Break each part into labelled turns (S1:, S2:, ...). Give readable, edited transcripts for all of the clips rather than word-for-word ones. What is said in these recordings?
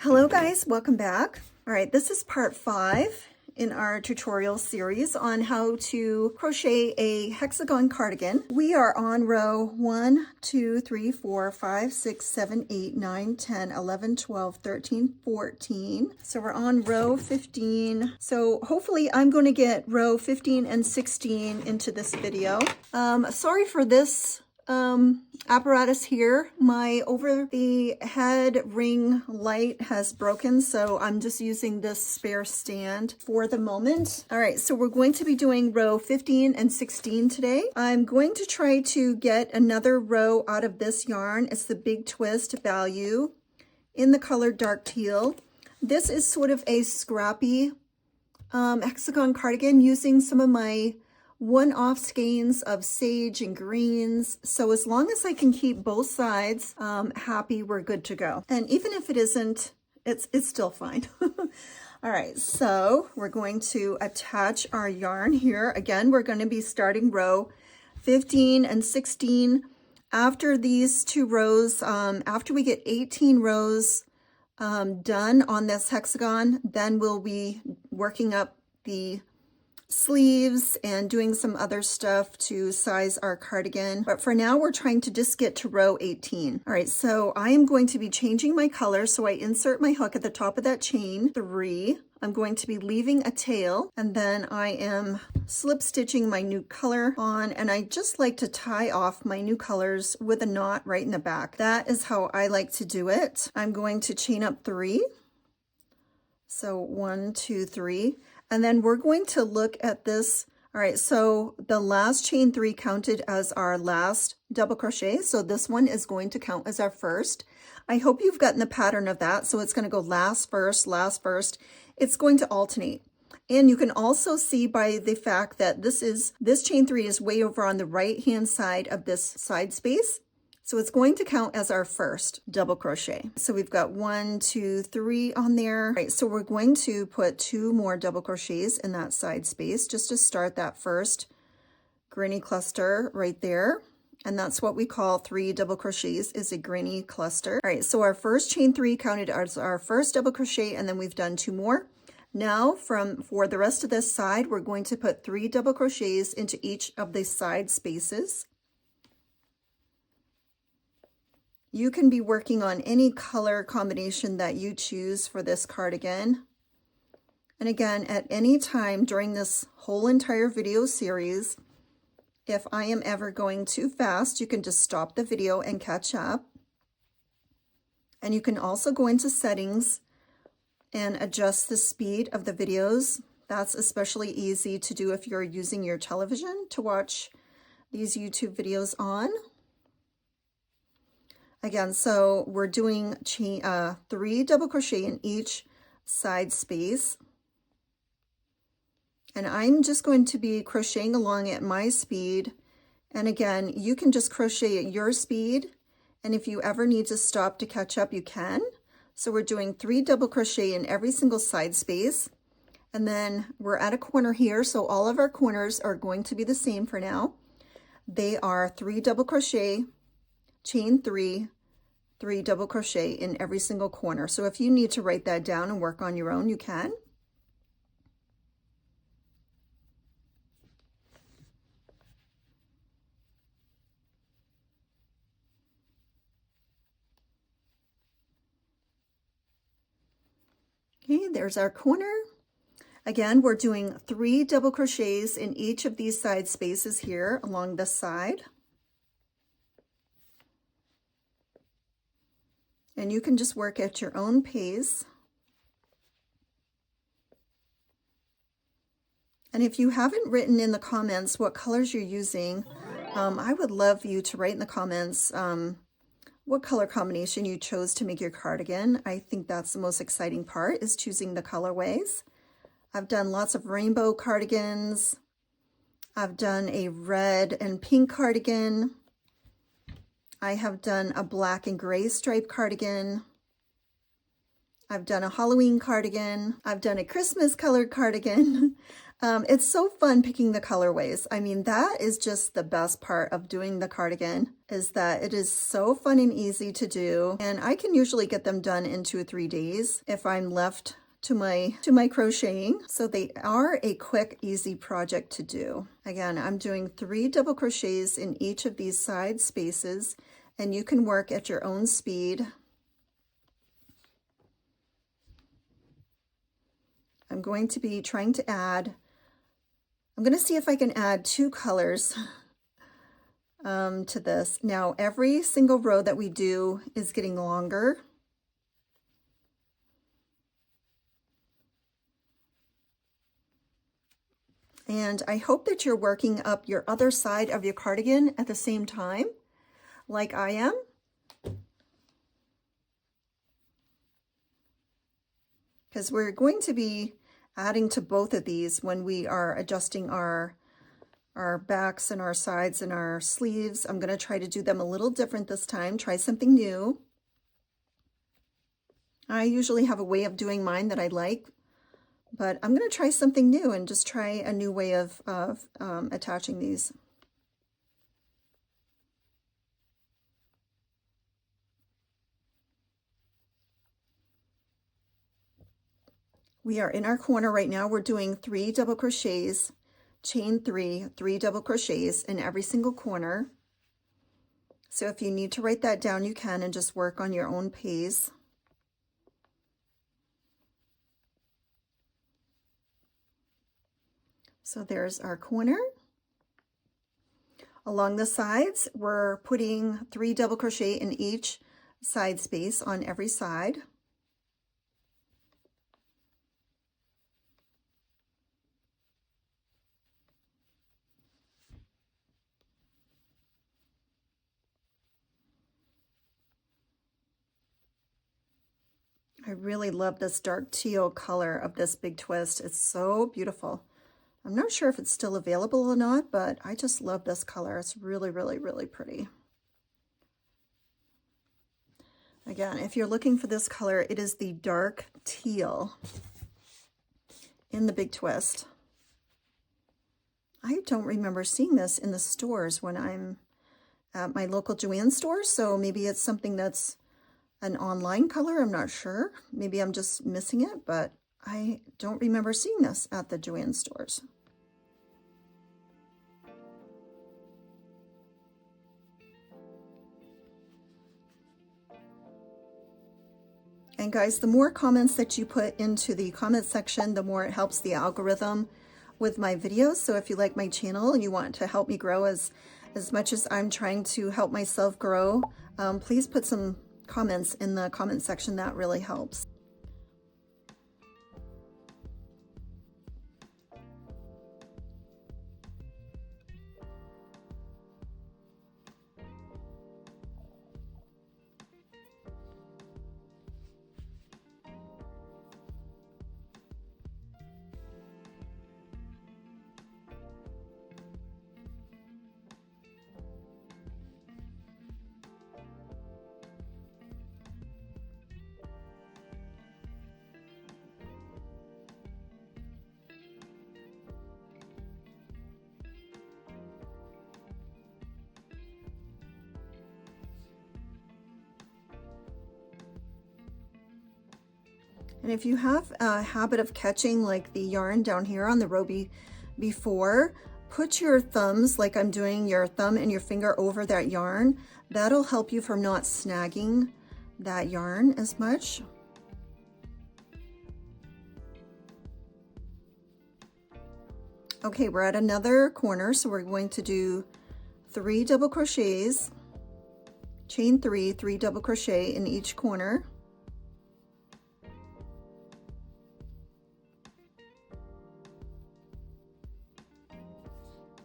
S1: Hello guys, welcome back. All right, this is part 5 in our tutorial series on how to crochet a hexagon cardigan. We are on row 1, 2, 3, 4, 5, 6, 7, 8, 9, 10, 11, 12, 13, 14. So we're on row 15. So hopefully I'm going to get row 15 and 16 into this video. Sorry for this apparatus here. My over the head ring light has broken, so I'm just using this spare stand for the moment. All right, so we're going to be doing row 15 and 16 today. I'm going to try to get another row out of this yarn. It's the Big Twist Value in the color dark teal. This is sort of a scrappy hexagon cardigan using some of my one-off skeins of sage and greens. So as long as I can keep both sides happy, we're good to go. And even if it isn't, it's still fine. All right, so we're going to attach our yarn here. Again, we're going to be starting row 15 and 16. After these two rows, after we get 18 rows done on this hexagon, then we'll be working up the sleeves and doing some other stuff to size our cardigan. But for now, we're trying to just get to row 18. All right, so I am going to be changing my color. So I insert my hook at the top of that chain 3. I'm going to be leaving a tail, and then I am slip stitching my new color on, and I just like to tie off my new colors with a knot right in the back. That is how I like to do it. I'm going to chain up 3. So 1, 2, 3. And then we're going to look at this. All right, so the last chain 3 counted as our last double crochet. So this one is going to count as our first. I hope you've gotten the pattern of that. So it's going to go last, first, last, first. It's going to alternate. And you can also see by the fact that this chain 3 is way over on the right-hand side of this side space. So it's going to count as our first double crochet. So we've got 1, 2, 3 on there. All right, so we're going to put 2 more double crochets in that side space just to start that first granny cluster right there. And that's what we call 3 double crochets, is a granny cluster. All right, so our first chain 3 counted as our first double crochet, and then we've done 2 more. Now for the rest of this side, we're going to put 3 double crochets into each of the side spaces. You can be working on any color combination that you choose for this cardigan. And again, at any time during this whole entire video series, if I am ever going too fast, you can just stop the video and catch up. And you can also go into settings and adjust the speed of the videos. That's especially easy to do if you're using your television to watch these YouTube videos on. Again, so we're doing 3 double crochet in each side space. And I'm just going to be crocheting along at my speed. And again, you can just crochet at your speed. And if you ever need to stop to catch up, you can. So we're doing 3 double crochet in every single side space. And then we're at a corner here. So all of our corners are going to be the same for now. They are 3 double crochet, chain 3, 3 double crochet in every single corner. So if you need to write that down and work on your own, you can. Okay, there's our corner. Again, we're doing 3 double crochets in each of these side spaces here along this side. And you can just work at your own pace. And if you haven't written in the comments what colors you're using, I would love you to write in the comments what color combination you chose to make your cardigan. I think that's the most exciting part, is choosing the colorways. I've done lots of rainbow cardigans. I've done a red and pink cardigan. I have done a black and gray stripe cardigan. I've done a Halloween cardigan. I've done a Christmas colored cardigan. It's so fun picking the colorways. I mean, that is just the best part of doing the cardigan, is that it is so fun and easy to do. And I can usually get them done in 2 or 3 days if I'm left to my crocheting. So they are a quick, easy project to do. Again, I'm doing 3 double crochets in each of these side spaces, and you can work at your own speed. I'm going to be trying to add, I'm going to see if I can add 2 colors to this. Now, every single row that we do is getting longer. And I hope that you're working up your other side of your cardigan at the same time, like I am. Because we're going to be adding to both of these when we are adjusting our backs and our sides and our sleeves. I'm going to try to do them a little different this time, try something new. I usually have a way of doing mine that I like, but I'm going to try something new and just try a new way of attaching these. We are in our corner right now. We're doing 3 double crochets, chain 3, 3 double crochets in every single corner. So if you need to write that down, you can, and just work on your own pace. So there's our corner. Along the sides, we're putting 3 double crochet in each side space on every side. I really love this dark teal color of this big twist. It's so beautiful. I'm not sure if it's still available or not, but I just love this color. It's really, really, really pretty. Again, if you're looking for this color, it is the dark teal in the big twist. I don't remember seeing this in the stores when I'm at my local Joann store, so maybe it's something that's an online color. I'm not sure. Maybe I'm just missing it, but I don't remember seeing this at the Joann stores. And guys, the more comments that you put into the comment section, the more it helps the algorithm with my videos. So if you like my channel and you want to help me grow as much as I'm trying to help myself grow, please put some comments in the comment section. That really helps. And if you have a habit of catching like the yarn down here on the row before, put your thumbs, like I'm doing, your thumb and your finger over that yarn. That'll help you from not snagging that yarn as much. Okay, we're at another corner, so we're going to do 3 double crochets, chain 3, 3 double crochet in each corner.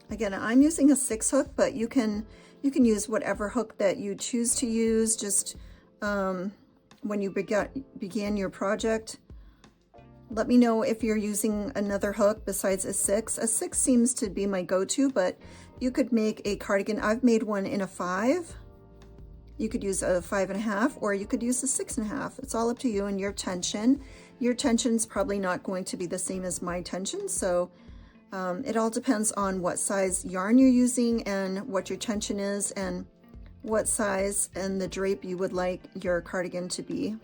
S1: Again, I'm using a 6 hook, but you can use whatever hook that you choose to use. Just when you begin your project, let me know if you're using another hook besides a 6. A 6 seems to be my go-to, but you could make a cardigan. I've made one in a 5, You could use a 5.5 or you could use a 6.5. It's all up to you and your tension. Your tension's probably not going to be the same as my tension, so it all depends on what size yarn you're using and what your tension is and what size and the drape you would like your cardigan to be.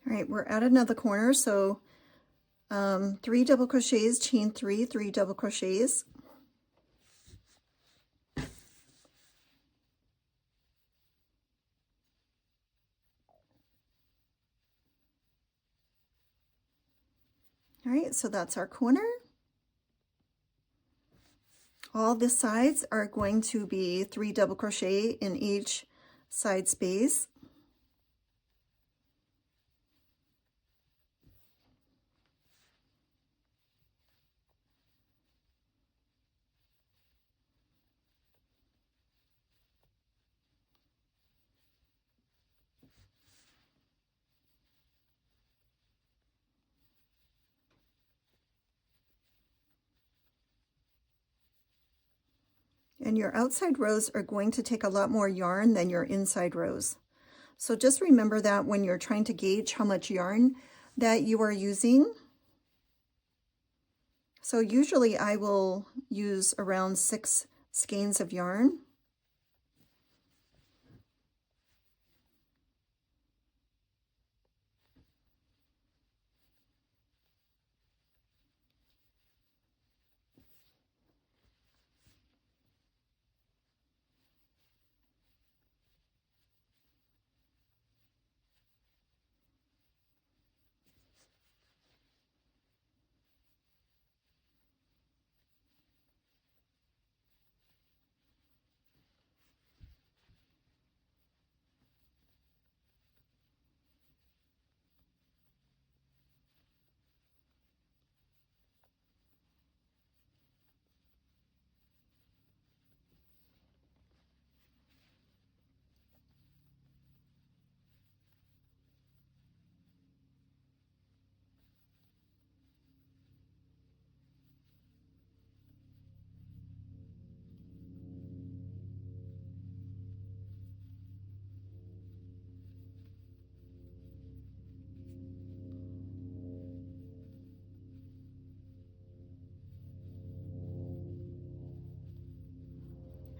S1: All right, we're at another corner, so 3 double crochets, chain 3, 3 double crochets. All right, so that's our corner. All the sides are going to be 3 double crochet in each side space. And your outside rows are going to take a lot more yarn than your inside rows. So just remember that when you're trying to gauge how much yarn that you are using. So usually I will use around 6 skeins of yarn.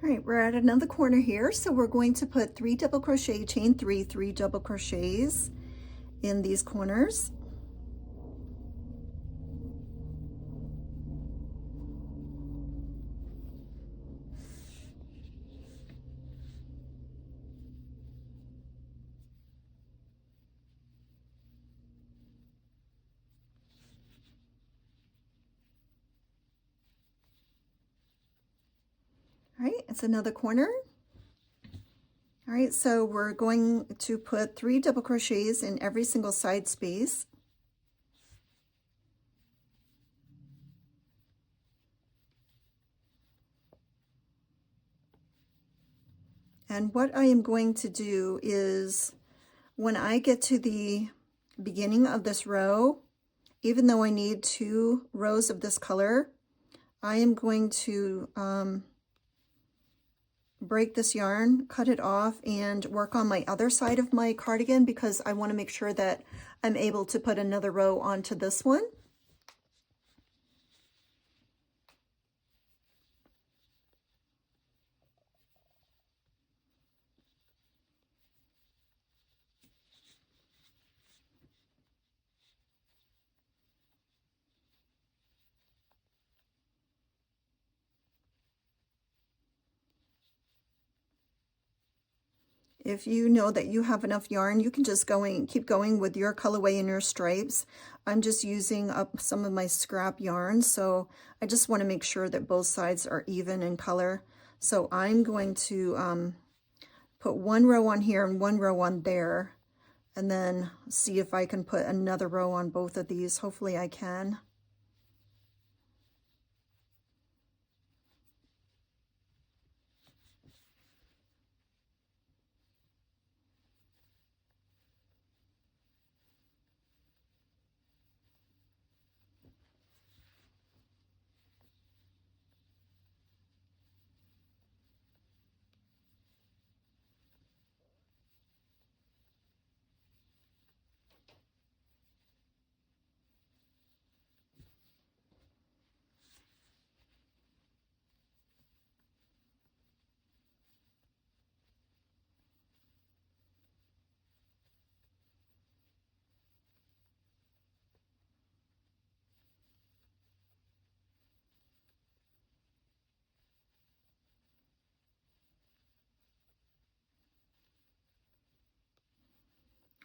S1: All right, we're at another corner here, so we're going to put 3 double crochet, chain 3, 3 double crochets in these corners. All right, it's another corner. All right, so we're going to put 3 double crochets in every single side space. And what I am going to do is, when I get to the beginning of this row, even though I need 2 rows of this color, I am going to break this yarn, cut it off, and work on my other side of my cardigan because I want to make sure that I'm able to put another row onto this one. If you know that you have enough yarn, you can just keep going with your colorway and your stripes. I'm just using up some of my scrap yarn, so I just want to make sure that both sides are even in color. So I'm going to put 1 row on here and 1 row on there, and then see if I can put another row on both of these. Hopefully I can.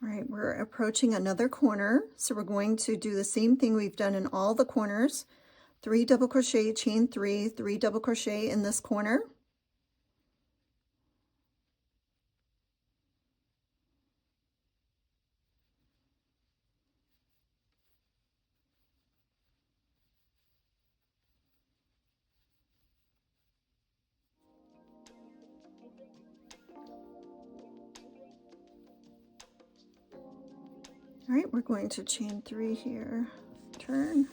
S1: All right, we're approaching another corner, so we're going to do the same thing we've done in all the corners. 3 double crochet, chain 3, 3 double crochet in this corner. All right, we're going to chain 3 here, turn,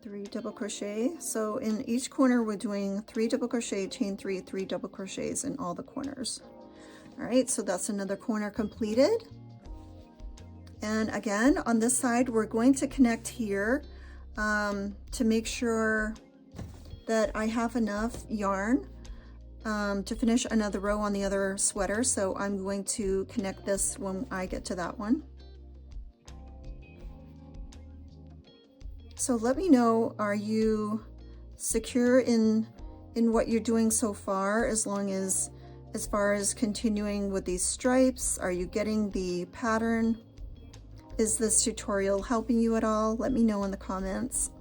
S1: 3 double crochet. So in each corner we're doing 3 double crochet, chain 3, 3 double crochets in all the corners. All right, so that's another corner completed. And again, on this side, we're going to connect here to make sure that I have enough yarn to finish another row on the other sweater. So I'm going to connect this when I get to that one. So let me know, are you secure in what you're doing so far, as far as continuing with these stripes? Are you getting the pattern? Is this tutorial helping you at all? Let me know in the comments.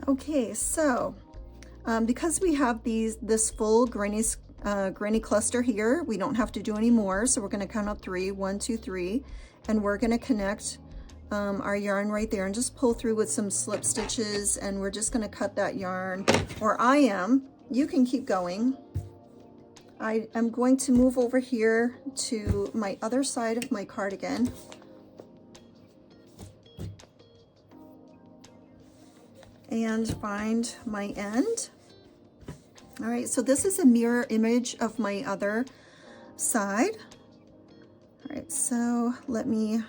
S1: Okay, so because we have this full granny cluster here, we don't have to do any more. So we're going to count up 3, 1, 2, 3, and we're going to connect our yarn right there and just pull through with some slip stitches, and we're just going to cut that yarn, or I am. You can keep going. I am going to move over here to my other side of my cardigan. And find my end. All right, so this is a mirror image of my other side. All right, so let me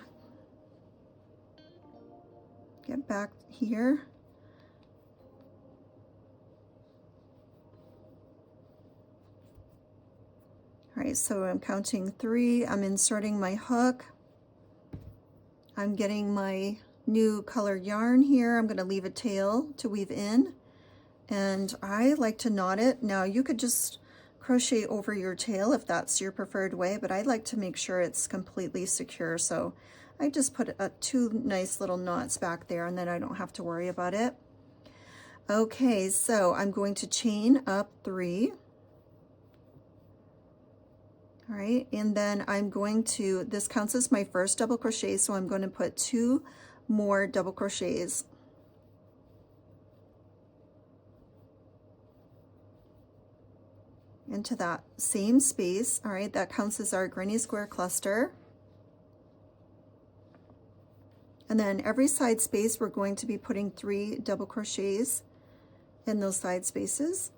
S1: get back here. All right, so I'm counting 3, I'm inserting my hook, I'm getting my new colored yarn here, I'm going to leave a tail to weave in, and I like to knot it. Now you could just crochet over your tail if that's your preferred way, but I like to make sure it's completely secure, so I just put 2 nice little knots back there, and then I don't have to worry about it. Okay, so I'm going to chain up 3. All right, and then I'm going to, this counts as my first double crochet, so I'm going to put 2 more double crochets. Into that same space. All right, that counts as our granny square cluster. And then every side space, we're going to be putting 3 double crochets in those side spaces.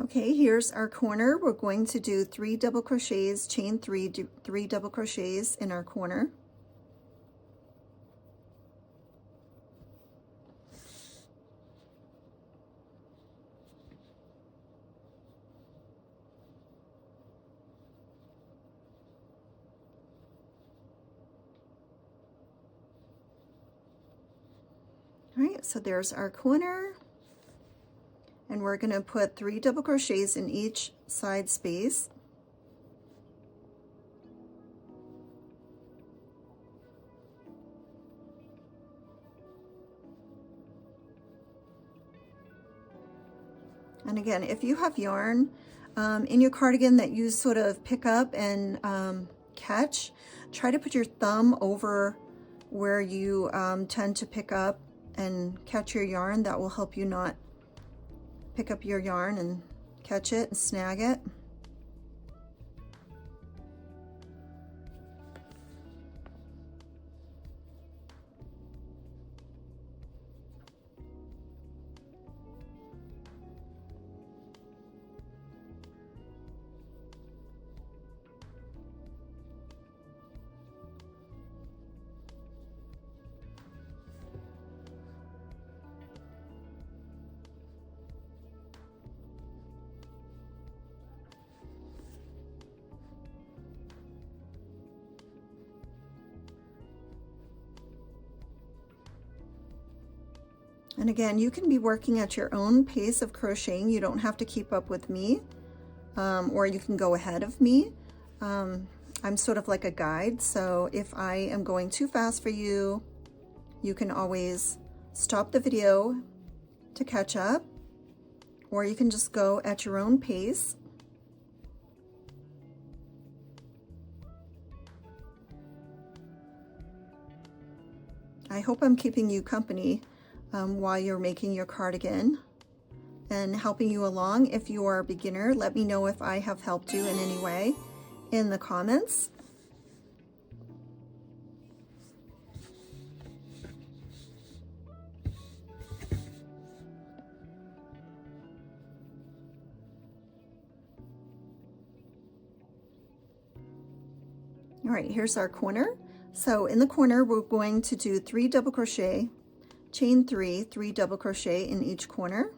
S1: Okay, here's our corner. We're going to do 3 double crochets, chain 3, do 3 double crochets in our corner. All right, so there's our corner. And we're going to put 3 double crochets in each side space. And again, if you have yarn in your cardigan that you sort of pick up and catch, try to put your thumb over where you tend to pick up and catch your yarn. That will help you not pick up your yarn and catch it and snag it. And again, you can be working at your own pace of crocheting. You don't have to keep up with me, or you can go ahead of me. I'm sort of like a guide, so if I am going too fast for you, you can always stop the video to catch up, or you can just go at your own pace. I hope I'm keeping you company while you're making your cardigan and helping you along. If you are a beginner, let me know if I have helped you in any way in the comments. All right, here's our corner. So in the corner, we're going to do 3 double crochet, chain 3, 3 double crochet in each corner.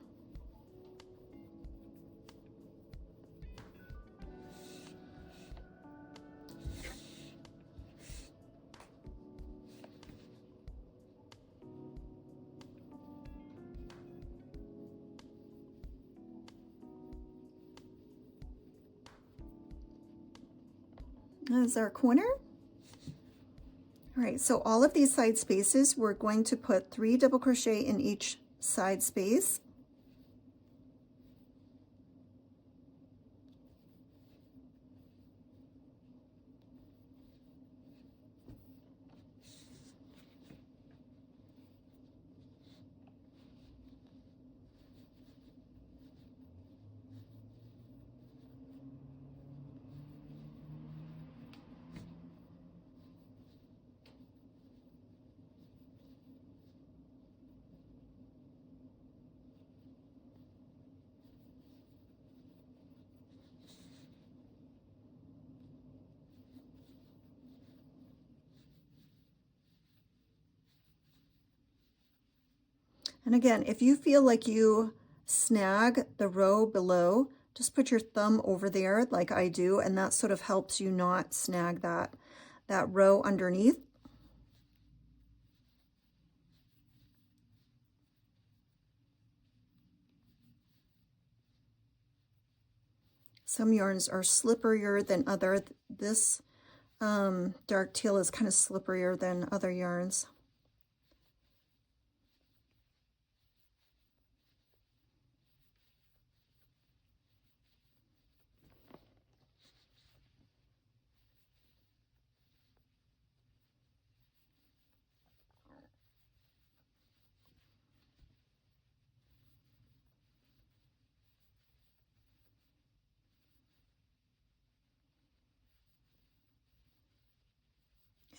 S1: That's our corner. All All right, so all of these side spaces, we're going to put 3 double crochet in each side space. And again, if you feel like you snag the row below, just put your thumb over there like I do, and that sort of helps you not snag that row underneath. Some yarns are slipperier than other. This dark teal is kind of slipperier than other yarns.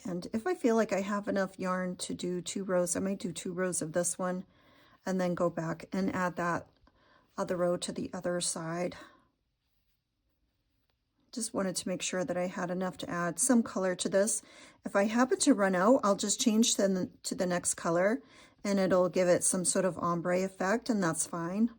S1: And if I feel like I have enough yarn to do 2 rows, I might do 2 rows of this one and then go back and add that other row to the other side. Just wanted to make sure that I had enough to add some color to this. If I happen to run out, I'll just change to the next color and it'll give it some sort of ombre effect, and that's fine.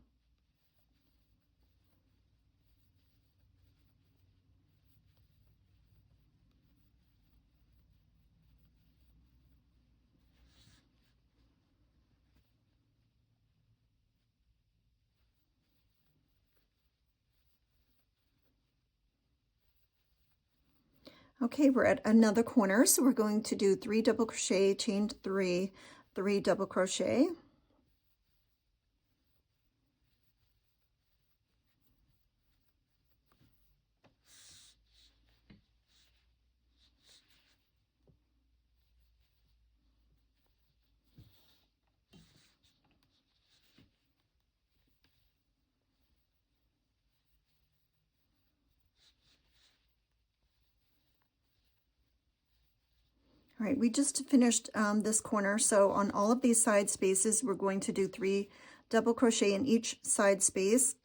S1: Okay, we're at another corner, so we're going to do 3 double crochet, chain 3, 3 double crochet. All right, we just finished this corner, so on all of these side spaces, we're going to do 3 double crochet in each side space.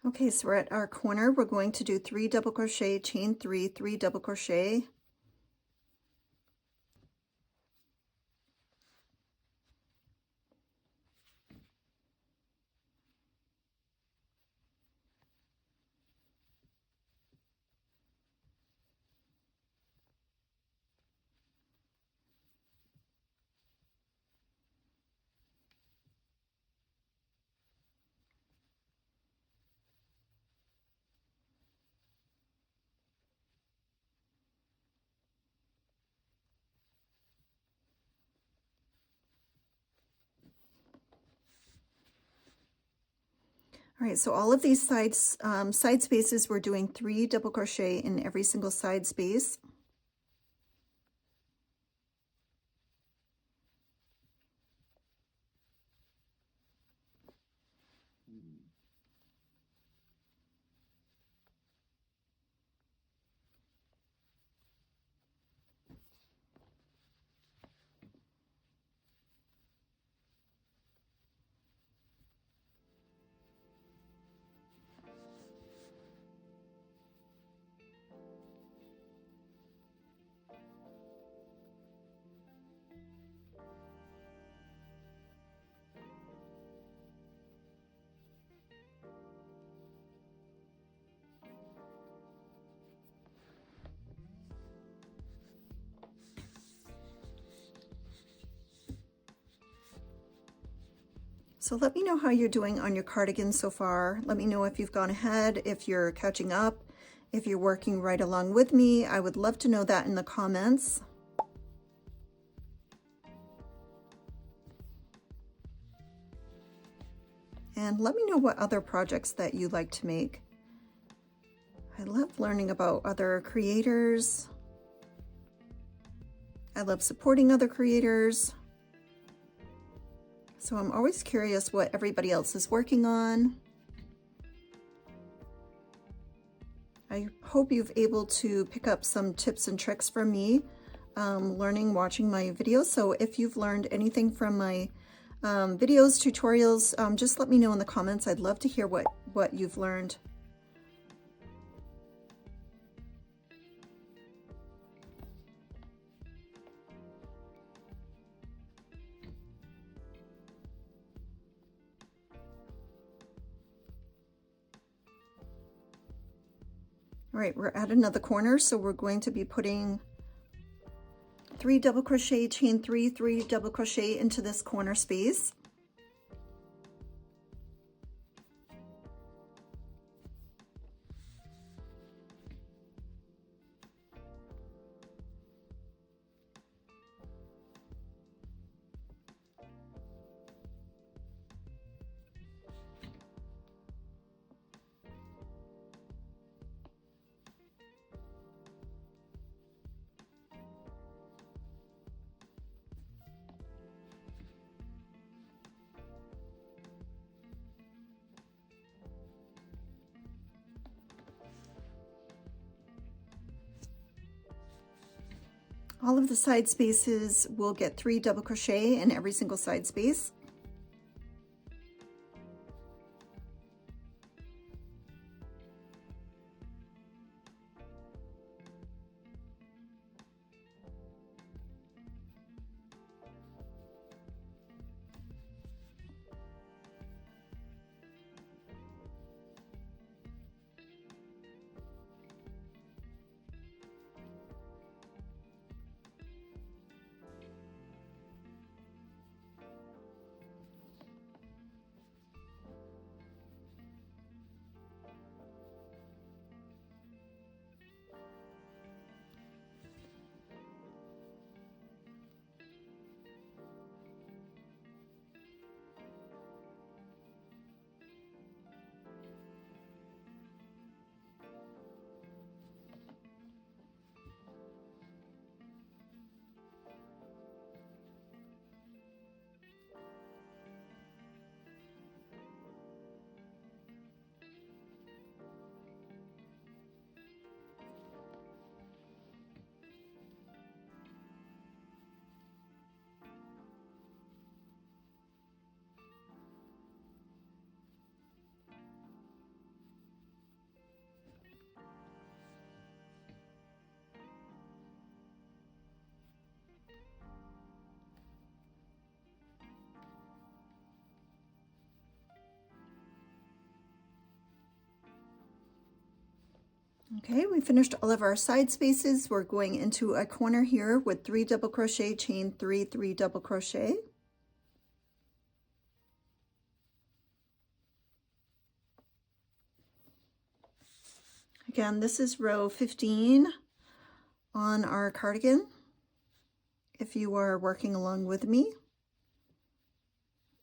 S1: Okay, so we're at our corner. We're going to do 3 double crochet, chain 3, 3 double crochet. All right, so all of these side spaces, we're doing 3 double crochet in every single side space. So let me know how you're doing on your cardigan so far. Let me know if you've gone ahead, if you're catching up, if you're working right along with me. I would love to know that in the comments. And let me know what other projects that you like to make. I love learning about other creators. I love supporting other creators. So I'm always curious what everybody else is working on. I hope you've able to pick up some tips and tricks from me, watching my videos. So if you've learned anything from my videos, tutorials, just let me know in the comments. I'd love to hear what you've learned. All right, we're at another corner, so we're going to be putting 3 double crochet, chain 3, 3 double crochet into this corner space. All of the side spaces will get 3 double crochet in every single side space. Okay, we finished all of our side spaces. We're going into a corner here with 3 double crochet, chain 3, 3 double crochet. Again, this is row 15 on our cardigan, if you are working along with me.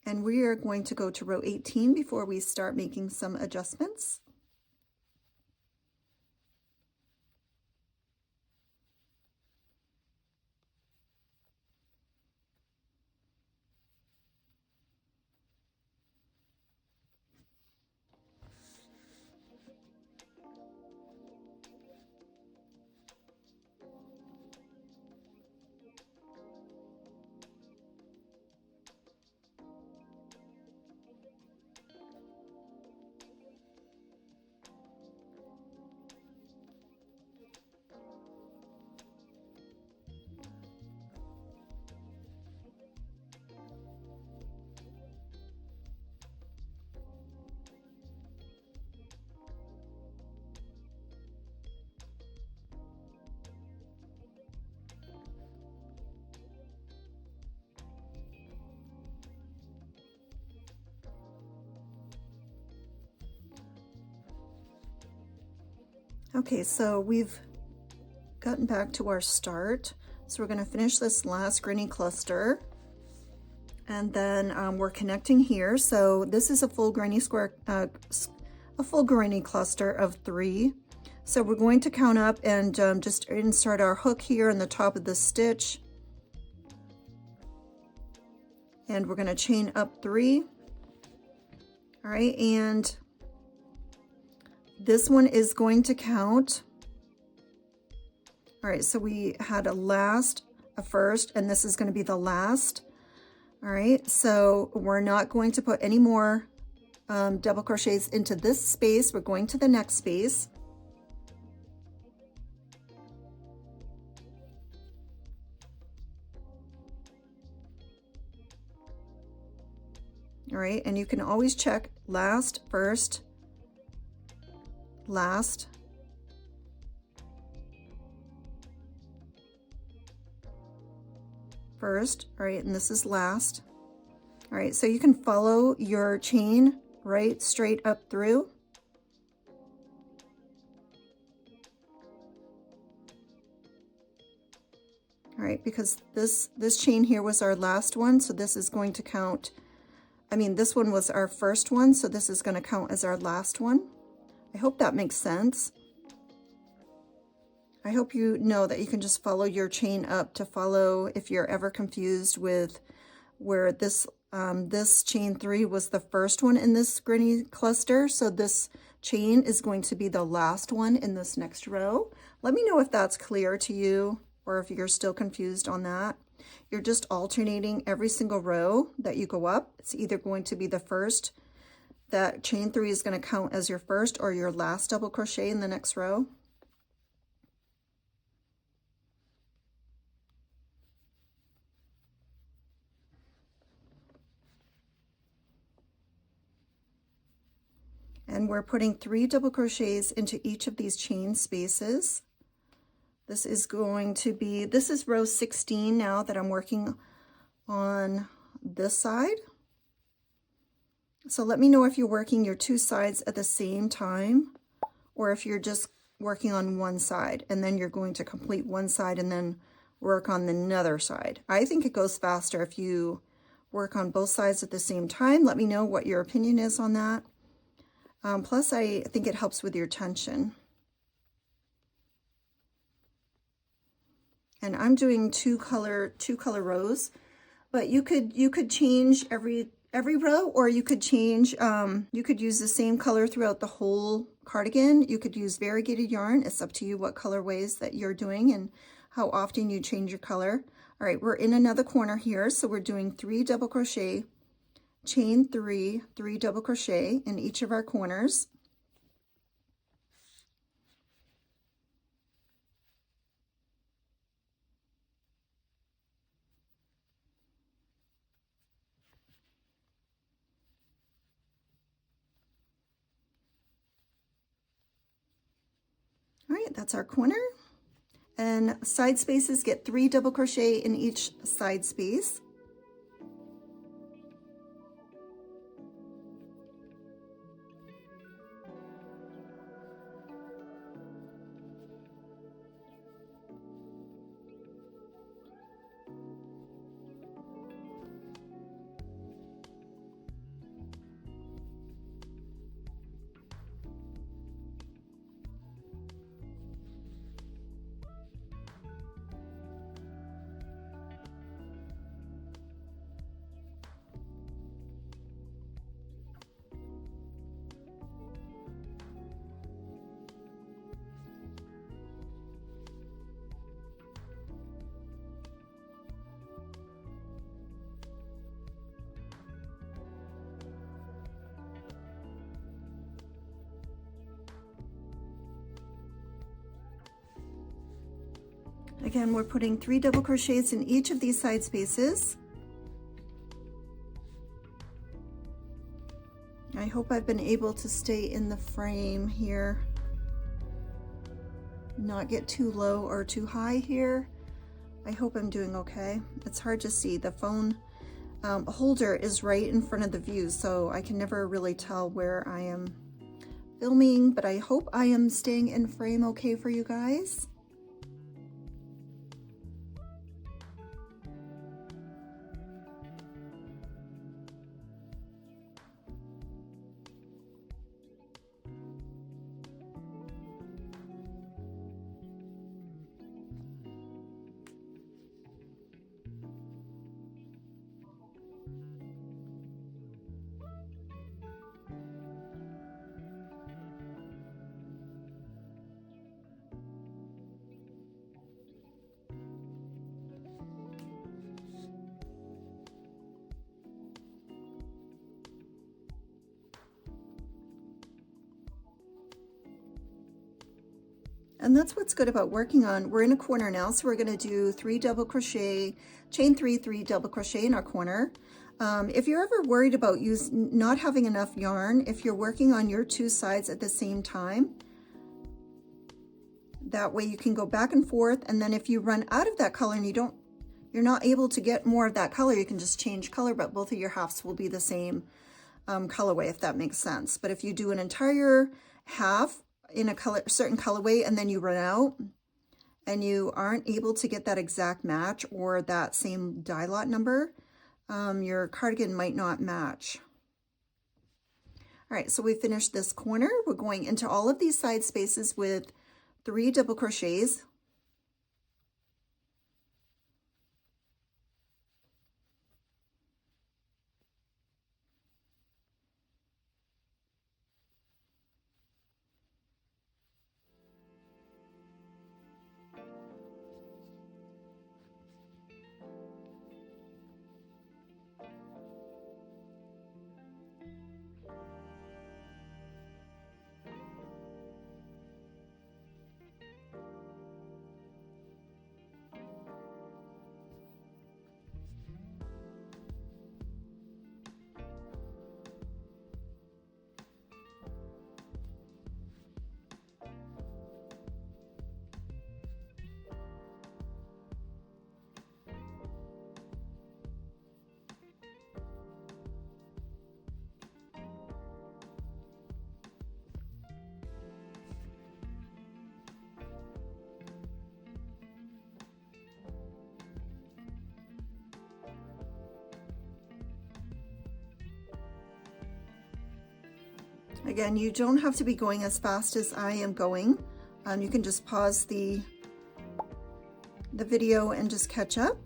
S1: And we are going to go to row 18 before we start making some adjustments. Okay, so we've gotten back to our start. So we're going to finish this last granny cluster. And then we're connecting here. So this is a full granny square, a full granny cluster of 3. So we're going to count up and just insert our hook here in the top of the stitch. And we're going to chain up 3. All right, and this one is going to count. All right, so we had a last, a first, and this is going to be the last. All right, so we're not going to put any more double crochets into this space. We're going to the next space. All right, and you can always check last, first, last, first. All right, and this is last. All right, so you can follow your chain right straight up through. All right, because this chain here was our last one, so this is going to count. I mean, this one was our first one, so this is going to count as our last one. I hope that makes sense. I hope you know that you can just follow your chain up to follow if you're ever confused with where this this chain 3 was the first one in this granny cluster. So this chain is going to be the last one in this next row. Let me know if that's clear to you or if you're still confused on that. You're just alternating every single row that you go up. It's either going to be the first, that chain 3 is going to count as your first or your last double crochet in the next row. And we're putting 3 double crochets into each of these chain spaces. This is going to be, this is row 16 now that I'm working on this side. So let me know if you're working your 2 sides at the same time, or if you're just working on one side and then you're going to complete one side and then work on another side. I think it goes faster if you work on both sides at the same time. Let me know what your opinion is on that. Plus, I think it helps with your tension. And I'm doing two color rows, but you could change every row, or you could change. You could use the same color throughout the whole cardigan. You could use variegated yarn. It's up to you what colorways that you're doing and how often you change your color. All right, we're in another corner here, so we're doing 3 double crochet, chain 3, 3 double crochet in each of our corners. All right, that's our corner. And side spaces, get 3 double crochet in each side space. Again, we're putting 3 double crochets in each of these side spaces. I hope I've been able to stay in the frame here, not get too low or too high here. I hope I'm doing okay. It's hard to see. The phone holder is right in front of the view, so I can never really tell where I am filming, but I hope I am staying in frame okay for you guys. And that's what's good about working on, we're in a corner now, so we're going to do 3 double crochet, chain 3, 3 double crochet in our corner. If you're ever worried about not having enough yarn, if you're working on your 2 sides at the same time, that way you can go back and forth, and then if you run out of that color and you're not able to get more of that color, you can just change color, but both of your halves will be the same colorway, if that makes sense. But if you do an entire half in a certain colorway and then you run out and you aren't able to get that exact match or that same dye lot number, your cardigan might not match. All right, so we finished this corner. We're going into all of these side spaces with 3 double crochets. Again, you don't have to be going as fast as I am going. You can just pause the video and just catch up.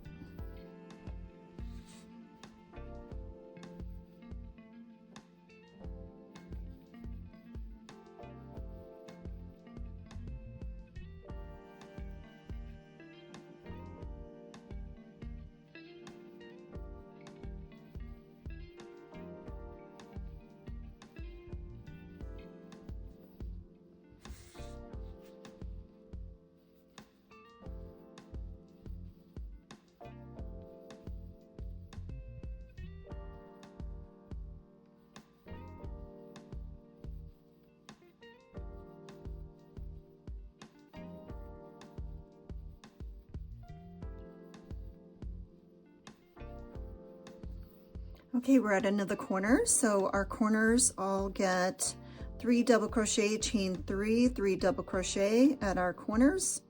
S1: Okay, we're at another corner. So our corners all get 3 double crochet, chain 3, 3 double crochet at our corners.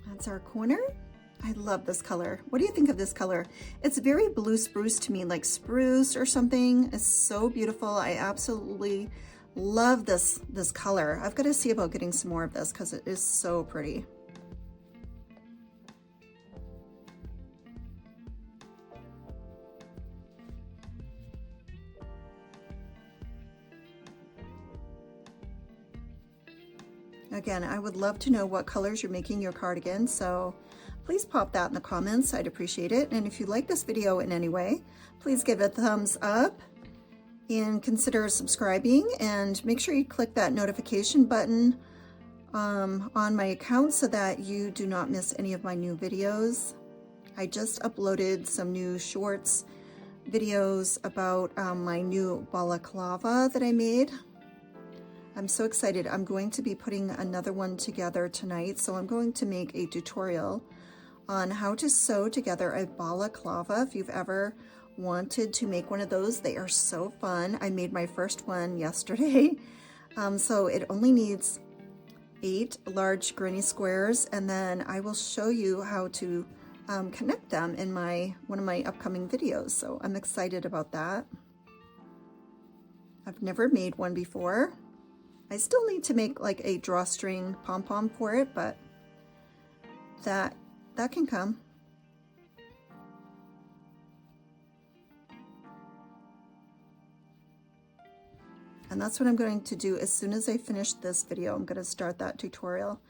S1: That's our corner. I love this color. What do you think of this color? It's very blue spruce to me, like spruce or something. It's so beautiful. I absolutely love this color. I've got to see about getting some more of this because it is so pretty. Again, I would love to know what colors you're making your cardigan, so please pop that in the comments. I'd appreciate it. And if you like this video in any way, please give it a thumbs up and consider subscribing, and make sure you click that notification button on my account so that you do not miss any of my new videos. I just uploaded some new shorts videos about my new balaclava that I made. I'm so excited. I'm going to be putting another one together tonight. So I'm going to make a tutorial on how to sew together a balaclava. If you've ever wanted to make one of those, they are so fun. I made my first one yesterday. So it only needs 8 large granny squares, and then I will show you how to connect them in one of my upcoming videos. So I'm excited about that. I've never made one before. I still need to make like a drawstring pom-pom for it, but that can come. And that's what I'm going to do as soon as I finish this video. I'm going to start that tutorial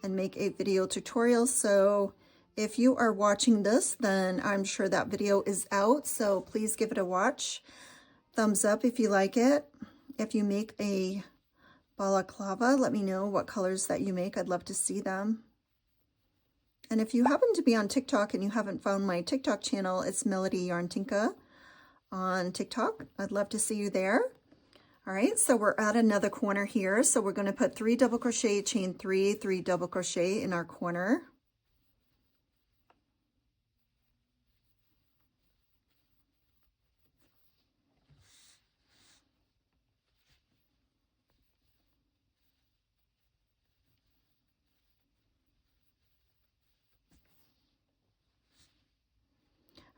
S1: and make a video tutorial. So if you are watching this, then I'm sure that video is out. So please give it a watch. Thumbs up if you like it. If you make a balaclava, let me know what colors that you make. I'd love to see them. And if you happen to be on TikTok and you haven't found my TikTok channel, it's Melody Yarn Tinka on TikTok. I'd love to see you there. All right, so we're at another corner here. So we're going to put 3 double crochet, chain 3, 3 double crochet in our corner.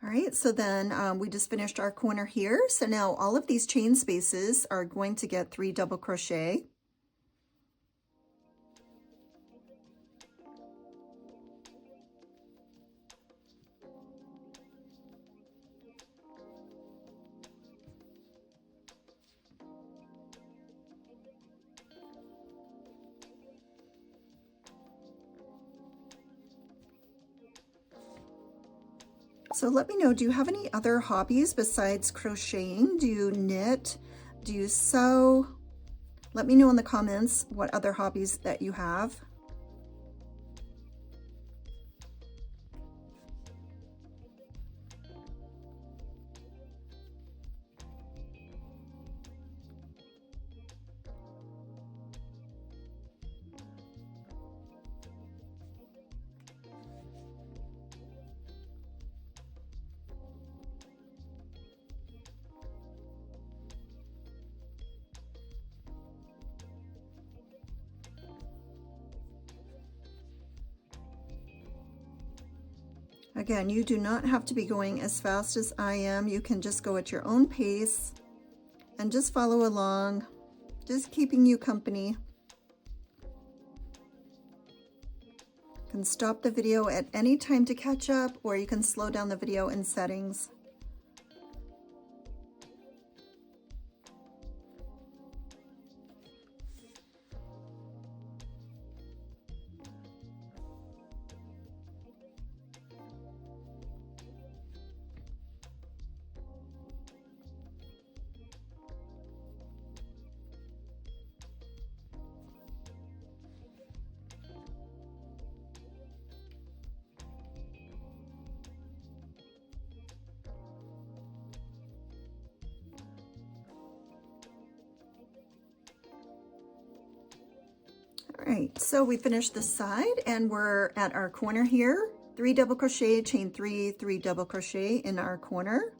S1: All right, so then we just finished our corner here. So now all of these chain spaces are going to get 3 double crochet. So let me know, do you have any other hobbies besides crocheting? Do you knit? Do you sew? Let me know in the comments what other hobbies that you have. Again, you do not have to be going as fast as I am. You can just go at your own pace and just follow along, just keeping you company. You can stop the video at any time to catch up, or you can slow down the video in settings. right, so we finished this side and we're at our corner here. 3 double crochet, chain 3, 3 double crochet in our corner.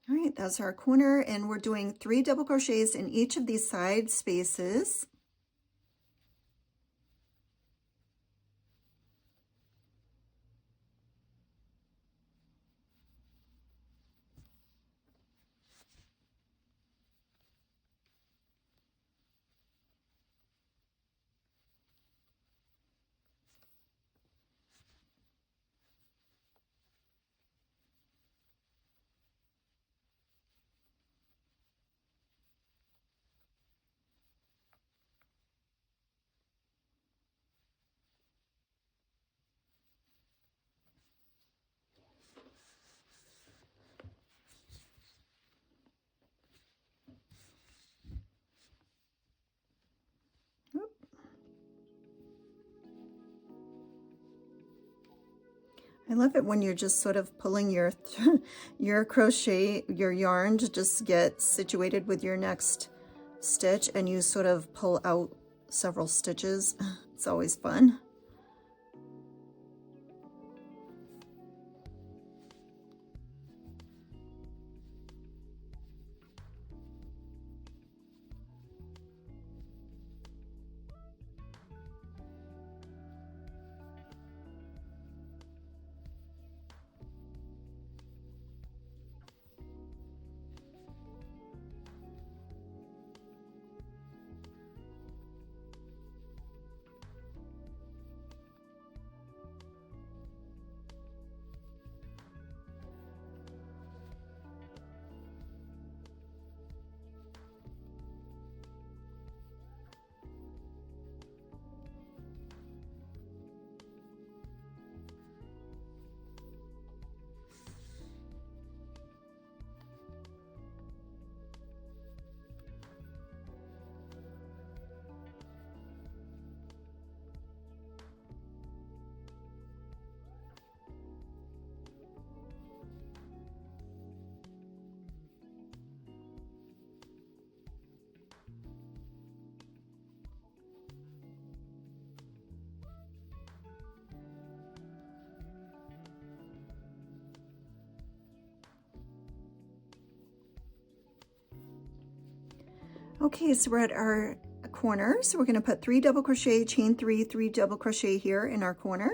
S1: All right, that's our corner, and we're doing 3 double crochets in each of these side spaces. I love it when you're just sort of pulling your your crochet, your yarn to just get situated with your next stitch, and you sort of pull out several stitches. It's always fun. Okay, so we're at our corner, so we're going to put 3 double crochet, chain 3, 3 double crochet here in our corner.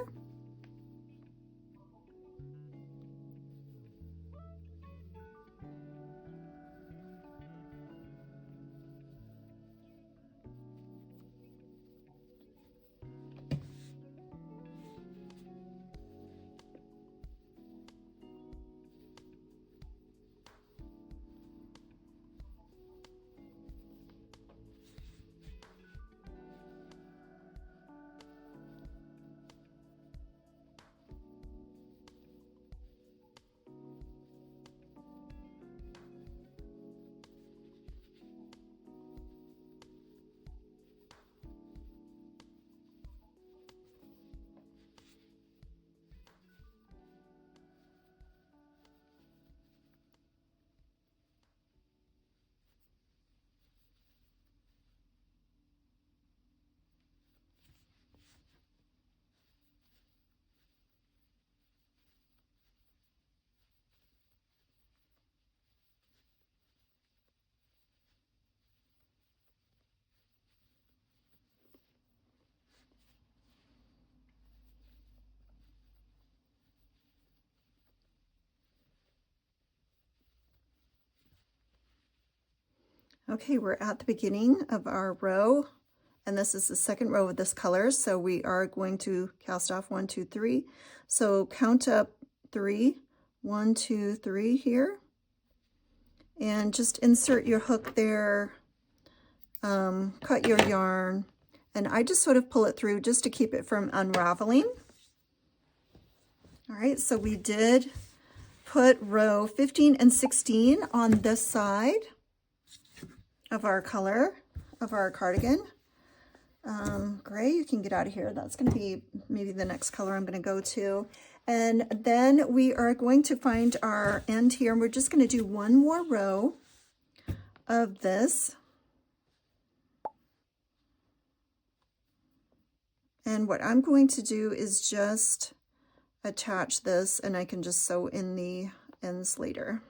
S1: Okay, we're at the beginning of our row, and this is the second row of this color, so we are going to cast off 1, 2, 3. So count up 3, 1, 2, 3 here, and just insert your hook there, cut your yarn, And I just sort of pull it through just to keep it from unraveling. All right, so we did put row 15 and 16 on this side of our color of our cardigan. Gray, you can get out of here. That's going to be maybe the next color I'm going to go to. And then we are going to find our end here, and we're just going to do one more row of this. And what I'm going to do is just attach this, and I can just sew in the ends later.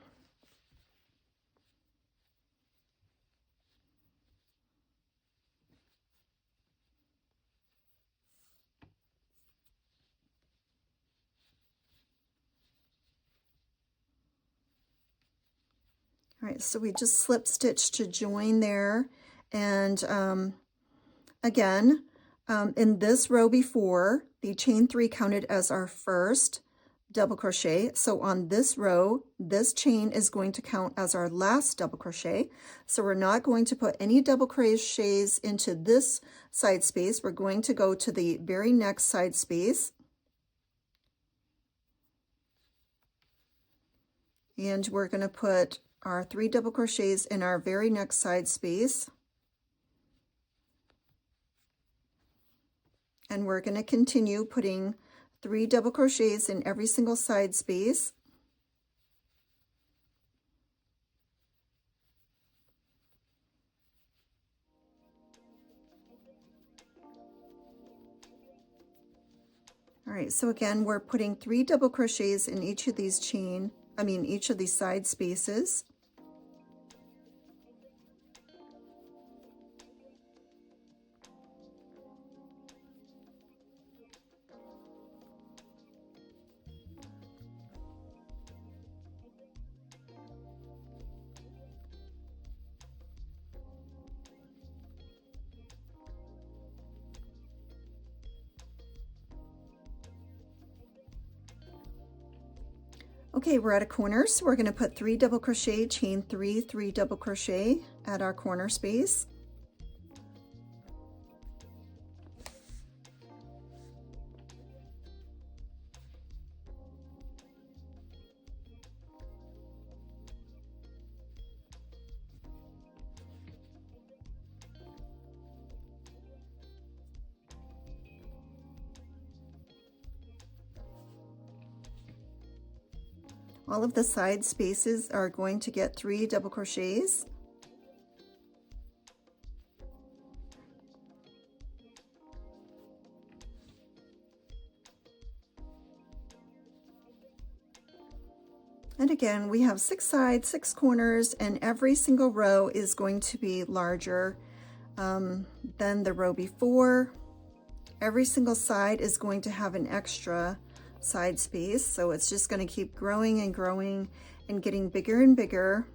S1: All right, so we just slip stitch to join there. And again, in this row before, the chain 3 counted as our first double crochet. So on this row, this chain is going to count as our last double crochet. So we're not going to put any double crochets into this side space. We're going to go to the very next side space. And we're going to put our 3 double crochets in our very next side space. And we're going to continue putting 3 double crochets in every single side space. All right, so again, we're putting 3 double crochets in each of these each of these side spaces. Okay, we're at a corner, so we're going to put 3 double crochet, chain 3, 3 double crochet at our corner space. All of the side spaces are going to get 3 double crochets. And again, we have 6 sides, 6 corners, and every single row is going to be larger than the row before. Every single side is going to have an extra side space, so it's just going to keep growing and growing and getting bigger and bigger.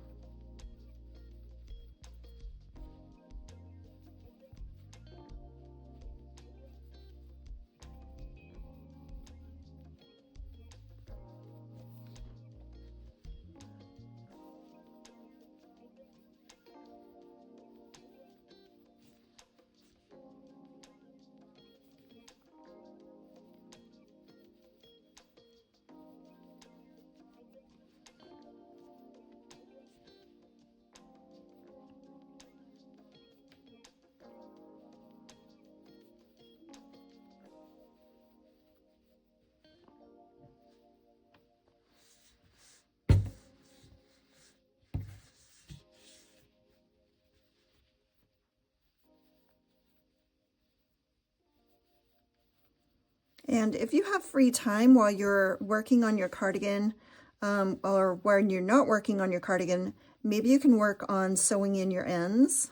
S1: And if you have free time while you're working on your cardigan, or when you're not working on your cardigan, maybe you can work on sewing in your ends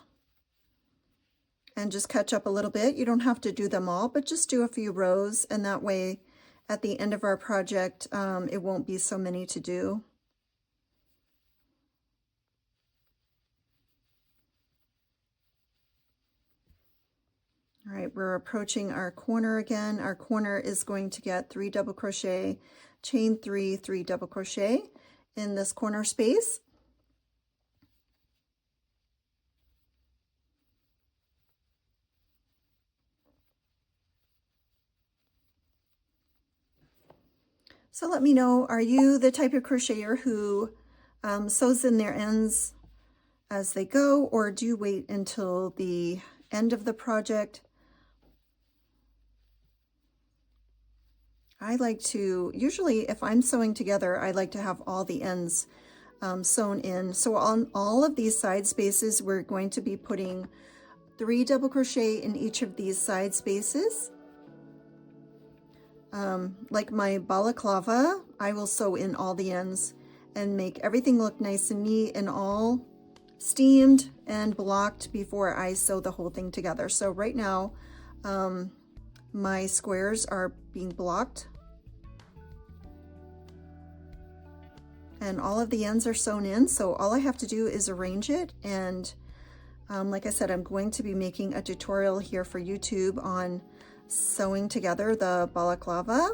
S1: and just catch up a little bit. You don't have to do them all, but just do a few rows, and that way at the end of our project, it won't be so many to do. All right, we're approaching our corner again. Our corner is going to get 3 double crochet, chain 3, 3 double crochet in this corner space. So let me know, are you the type of crocheter who sews in their ends as they go, or do you wait until the end of the project? I like to, usually if I'm sewing together, I like to have all the ends sewn in. So on all of these side spaces, we're going to be putting 3 double crochet in each of these side spaces. Like my balaclava, I will sew in all the ends and make everything look nice and neat and all steamed and blocked before I sew the whole thing together. So right now, my squares are being blocked and all of the ends are sewn in. So all I have to do is arrange it. And like I said, I'm going to be making a tutorial here for YouTube on sewing together the balaclava.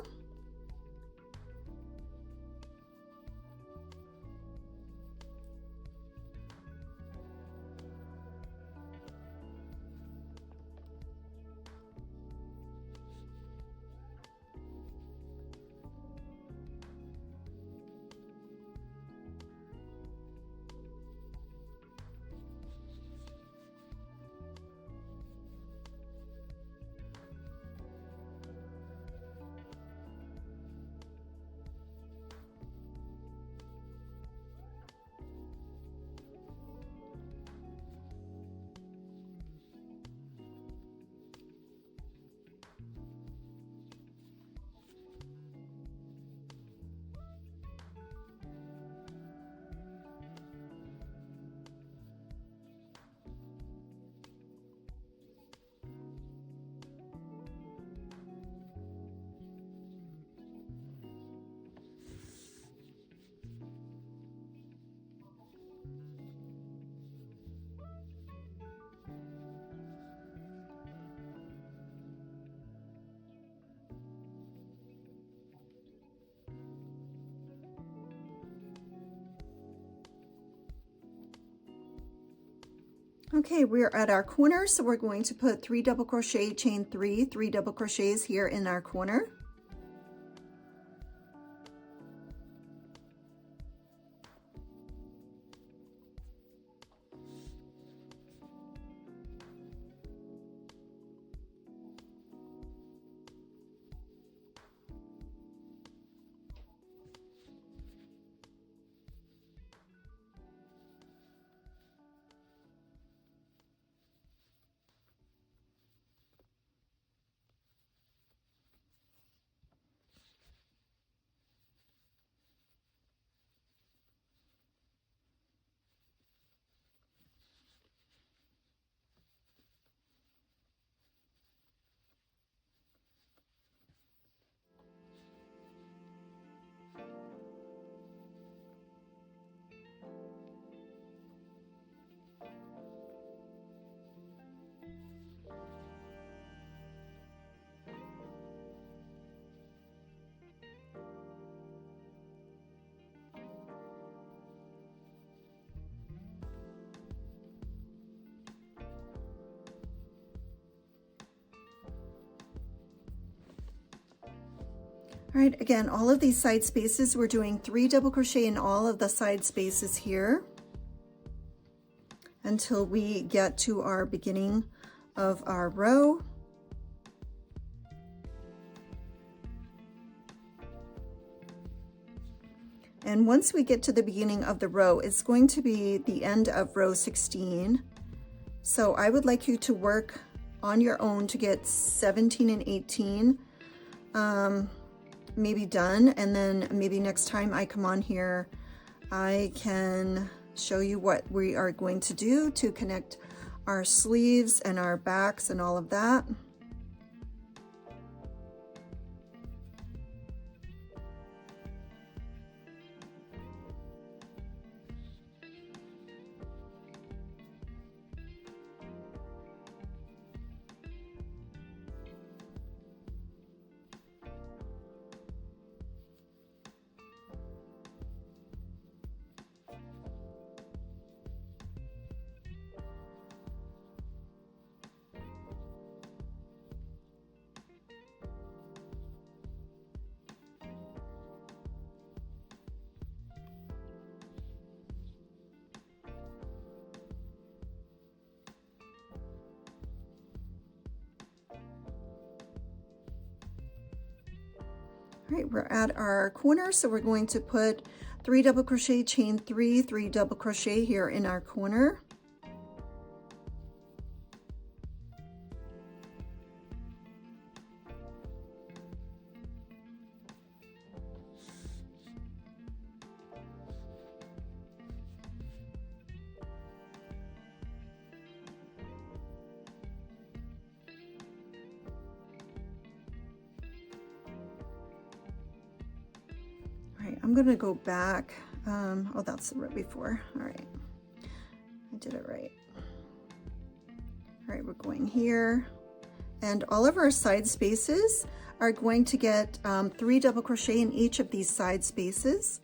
S1: Okay, we're at our corner, so we're going to put 3 double crochet, chain 3 double crochets here in our corner. All right, again, all of these side spaces, we're doing 3 double crochet in all of the side spaces here until we get to our beginning of our row. And once we get to the beginning of the row, it's going to be the end of row 16. So I would like you to work on your own to get 17 and 18 maybe done, and then maybe next time I come on here I can show you what we are going to do to connect our sleeves and our backs and all of that. All right, we're at our corner, so we're going to put 3 double crochet, chain 3, 3 double crochet here in our corner. I'm going to go back. Oh, that's the row before. All right, I did it right. All right, we're going here, and all of our side spaces are going to get 3 double crochet in each of these side spaces.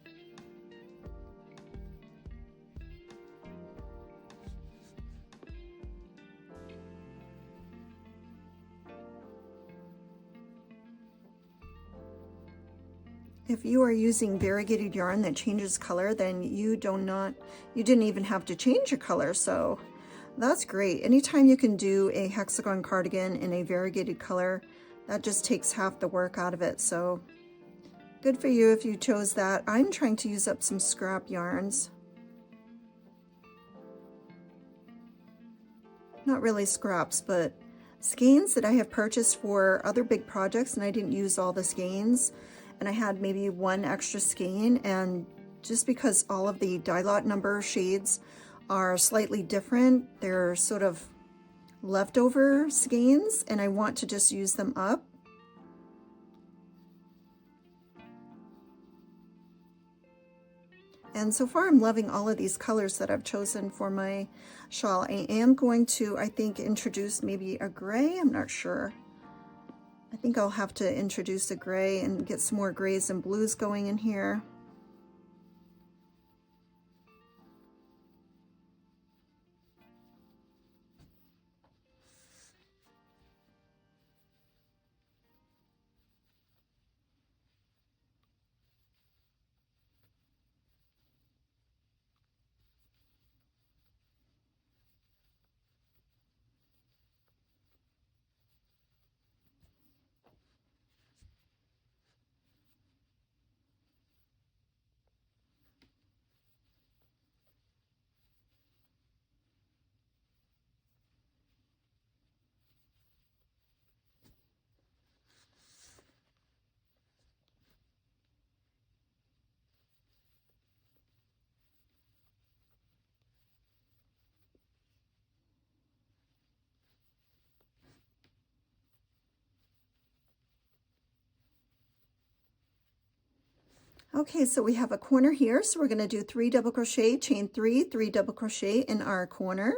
S1: If you are using variegated yarn that changes color, then you didn't even have to change your color, so that's great. Anytime you can do a hexagon cardigan in a variegated color, that just takes half the work out of it, so good for you if you chose that. I'm trying to use up some scrap yarns. Not really scraps, but skeins that I have purchased for other big projects, and I didn't use all the skeins. And I had maybe 1 extra skein, and just because all of the dye lot number shades are slightly different, they're sort of leftover skeins, and I want to just use them up. And so far I'm loving all of these colors that I've chosen for my shawl. I am going to, I think, introduce maybe a gray, I'm not sure. I think I'll have to introduce a gray and get some more grays and blues going in here. Okay, so we have a corner here, so we're going to do 3 double crochet, chain 3, 3 double crochet in our corner.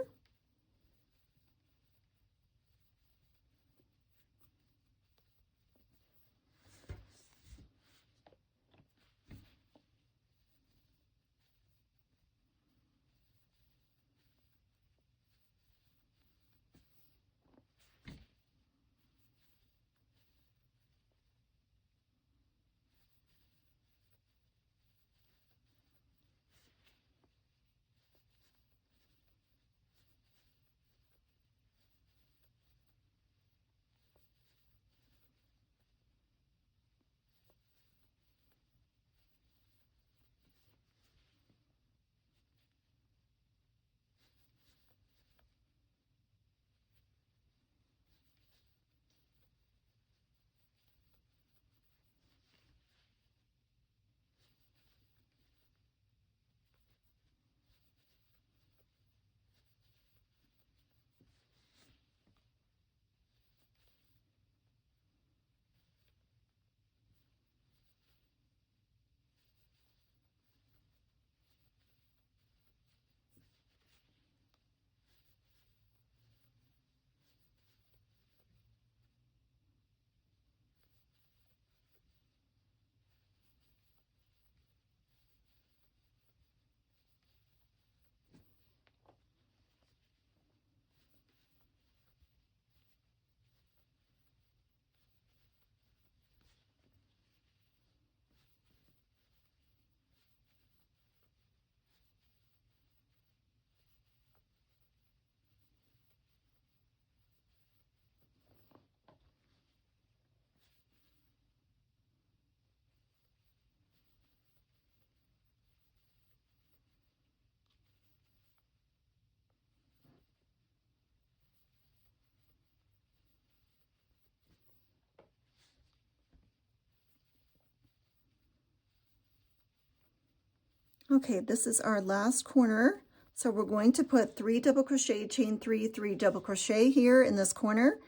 S1: Okay, this is our last corner. So we're going to put 3 double crochet, chain 3, 3 double crochet here in this corner.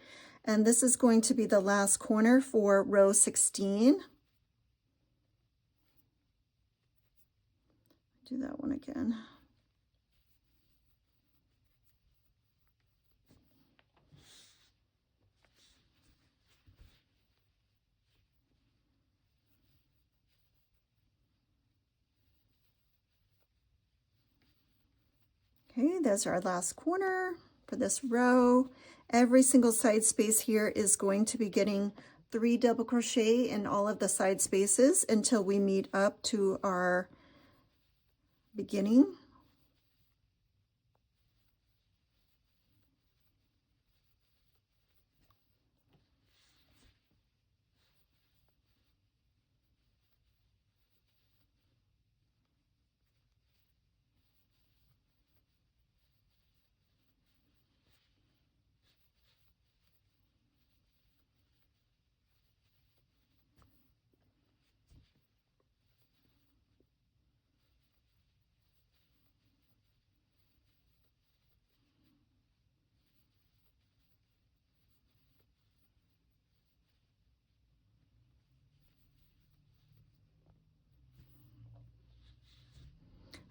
S1: And this is going to be the last corner for row 16. Do that one again. Okay, there's our last corner for this row. Every single side space here is going to be getting 3 double crochet in all of the side spaces until we meet up to our beginning.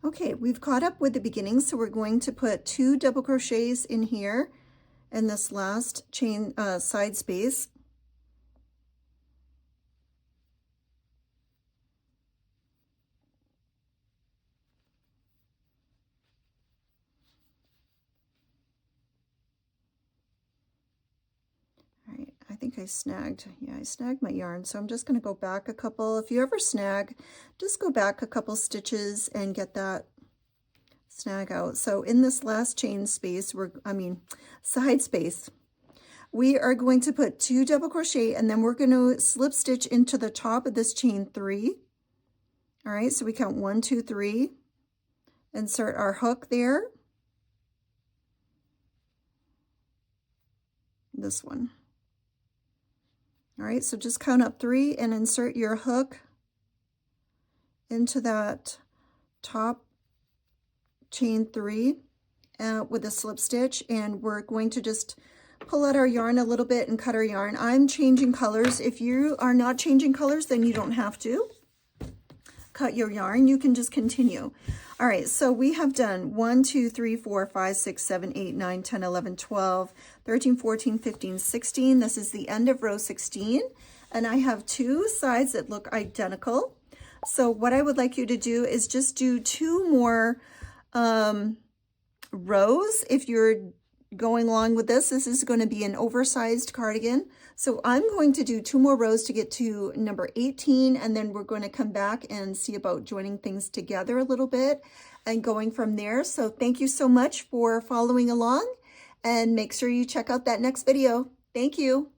S1: Okay, we've caught up with the beginning, so we're going to put 2 double crochets in here in this last chain side space. All right, I think I snagged my yarn, so I'm just going to go back a couple. If you ever snag, just go back a couple stitches and get that snag out. So in this last chain space, side space, we are going to put 2 double crochet, and then we're going to slip stitch into the top of this chain 3. All right, so we count 1, 2, 3, insert our hook there, this one. All right, so just count up 3 and insert your hook into that top chain 3 with a slip stitch, and we're going to just pull out our yarn a little bit and cut our yarn. I'm changing colors. If you are not changing colors, then you don't have to cut your yarn. You can just continue. All right, so we have done 1, 2, 3, 4, 5, 6, 7, 8, 9, 10, 11, 12, 13, 14, 15, 16. This is the end of row 16, and I have 2 sides that look identical. So what I would like you to do is just do 2 more rows. If you're going along with this is going to be an oversized cardigan. So I'm going to do 2 more rows to get to number 18, and then we're going to come back and see about joining things together a little bit and going from there. So thank you so much for following along, and make sure you check out that next video. Thank you.